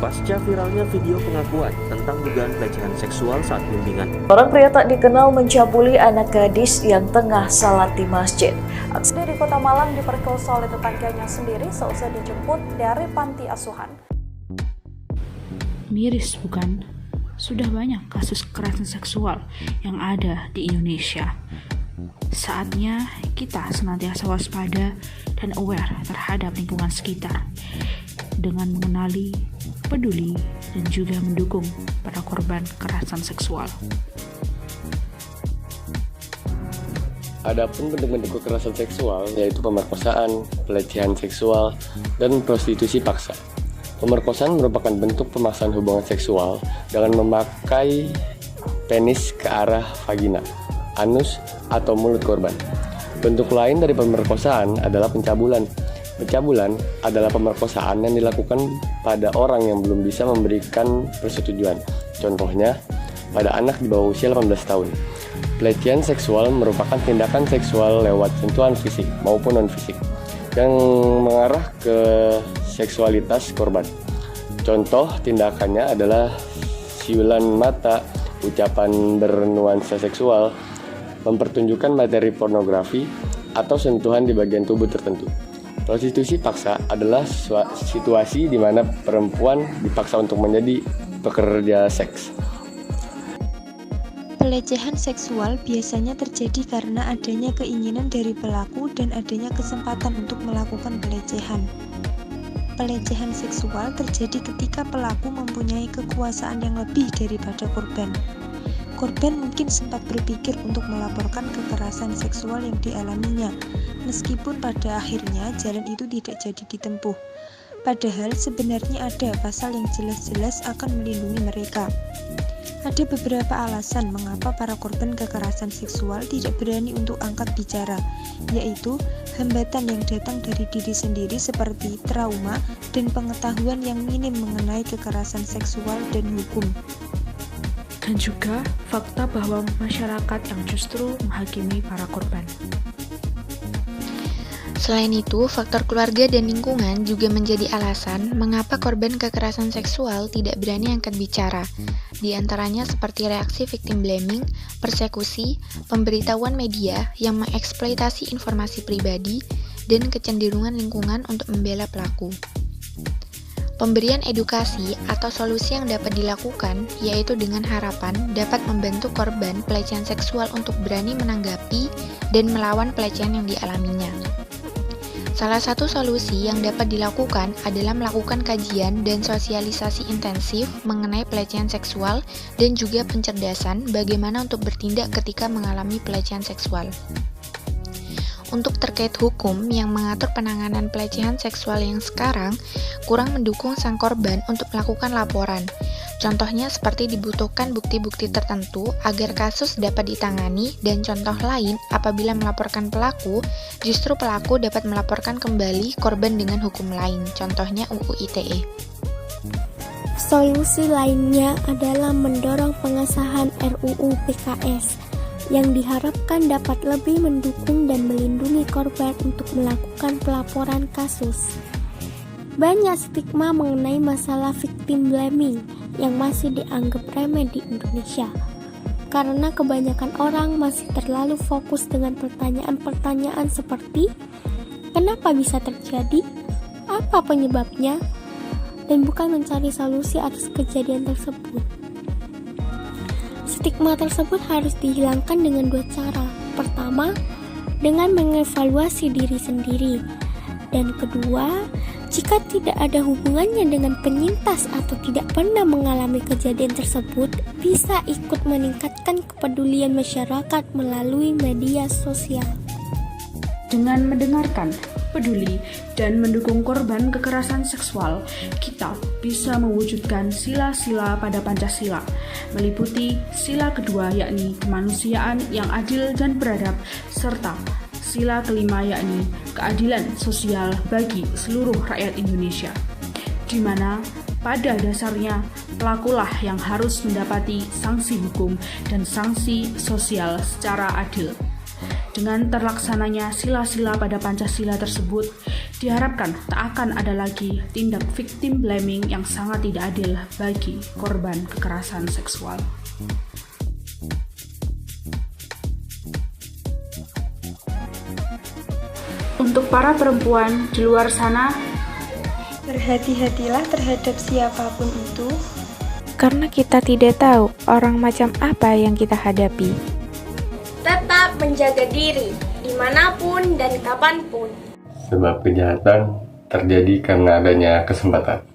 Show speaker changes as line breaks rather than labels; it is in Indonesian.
pasca viralnya video pengakuan tentang dugaan pelecehan seksual saat bimbingan.
Seorang pria tak dikenal mencabuli anak gadis yang tengah salat di masjid. Aksi di Kota Malang diperkosa oleh tetangganya sendiri seusai dijemput dari panti asuhan.
Miris bukan? Sudah banyak kasus kekerasan seksual yang ada di Indonesia. Saatnya kita senantiasa waspada dan aware terhadap lingkungan sekitar dengan mengenali, peduli, dan juga mendukung para korban kekerasan seksual.
Adapun bentuk-bentuk kekerasan seksual yaitu pemerkosaan, pelecehan seksual, dan prostitusi paksa. Pemerkosaan merupakan bentuk pemaksaan hubungan seksual dengan memakai penis ke arah vagina, anus, atau mulut korban. Bentuk lain dari pemerkosaan adalah pencabulan. Pencabulan adalah pemerkosaan yang dilakukan pada orang yang belum bisa memberikan persetujuan. Contohnya, pada anak di bawah usia 18 tahun. Pelecehan seksual merupakan tindakan seksual lewat sentuhan fisik maupun non-fisik yang mengarah ke seksualitas korban. Contoh tindakannya adalah siulan mata, ucapan bernuansa seksual, mempertunjukkan materi pornografi, atau sentuhan di bagian tubuh tertentu. Prostitusi paksa adalah situasi di mana perempuan dipaksa untuk menjadi pekerja seks.
Pelecehan seksual biasanya terjadi karena adanya keinginan dari pelaku dan adanya kesempatan untuk melakukan pelecehan. Pelecehan seksual terjadi ketika pelaku mempunyai kekuasaan yang lebih daripada korban. Korban mungkin sempat berpikir untuk melaporkan kekerasan seksual yang dialaminya, meskipun pada akhirnya jalan itu tidak jadi ditempuh. Padahal sebenarnya ada pasal yang jelas-jelas akan melindungi mereka. Ada beberapa alasan mengapa para korban kekerasan seksual tidak berani untuk angkat bicara, yaitu hambatan yang datang dari diri sendiri seperti trauma dan pengetahuan yang minim mengenai kekerasan seksual dan hukum.
Dan juga fakta bahwa masyarakat yang justru menghakimi para korban.
Selain itu, faktor keluarga dan lingkungan juga menjadi alasan mengapa korban kekerasan seksual tidak berani angkat bicara. Di antaranya seperti reaksi victim blaming, persekusi, pemberitahuan media yang mengeksploitasi informasi pribadi, dan kecenderungan lingkungan untuk membela pelaku. Pemberian edukasi atau solusi yang dapat dilakukan yaitu dengan harapan dapat membantu korban pelecehan seksual untuk berani menanggapi dan melawan pelecehan yang dialaminya. Salah satu solusi yang dapat dilakukan adalah melakukan kajian dan sosialisasi intensif mengenai pelecehan seksual dan juga pencerdasan bagaimana untuk bertindak ketika mengalami pelecehan seksual. Untuk terkait hukum yang mengatur penanganan pelecehan seksual yang sekarang, kurang mendukung sang korban untuk melakukan laporan. Contohnya seperti dibutuhkan bukti-bukti tertentu agar kasus dapat ditangani, dan contoh lain apabila melaporkan pelaku, justru pelaku dapat melaporkan kembali korban dengan hukum lain, contohnya UU ITE.
Solusi lainnya adalah mendorong pengesahan RUU PKS yang diharapkan dapat lebih mendukung dan melindungi korban untuk melakukan pelaporan kasus. Banyak stigma mengenai masalah victim blaming yang masih dianggap remeh di Indonesia, karena kebanyakan orang masih terlalu fokus dengan pertanyaan-pertanyaan seperti kenapa bisa terjadi, apa penyebabnya, dan bukan mencari solusi atas kejadian tersebut. Stigma tersebut harus dihilangkan dengan dua cara. Pertama, dengan mengevaluasi diri sendiri, dan kedua, jika tidak ada hubungannya dengan penyintas atau tidak pernah mengalami kejadian tersebut, bisa ikut meningkatkan kepedulian masyarakat melalui media sosial.
Dengan mendengarkan, peduli, dan mendukung korban kekerasan seksual, kita bisa mewujudkan sila-sila pada Pancasila, meliputi sila kedua yakni kemanusiaan yang adil dan beradab, serta sila kelima yakni keadilan sosial bagi seluruh rakyat Indonesia, di mana pada dasarnya pelakulah yang harus mendapati sanksi hukum dan sanksi sosial secara adil. Dengan terlaksananya sila-sila pada Pancasila tersebut, Diharapkan tak akan ada lagi tindak victim blaming yang sangat tidak adil bagi korban kekerasan seksual. Untuk para perempuan di luar sana,
berhati-hatilah terhadap siapapun itu,
karena kita tidak tahu orang macam apa yang kita hadapi.
Tetap menjaga diri, dimanapun dan kapanpun.
Sebab kejahatan terjadi karena adanya kesempatan.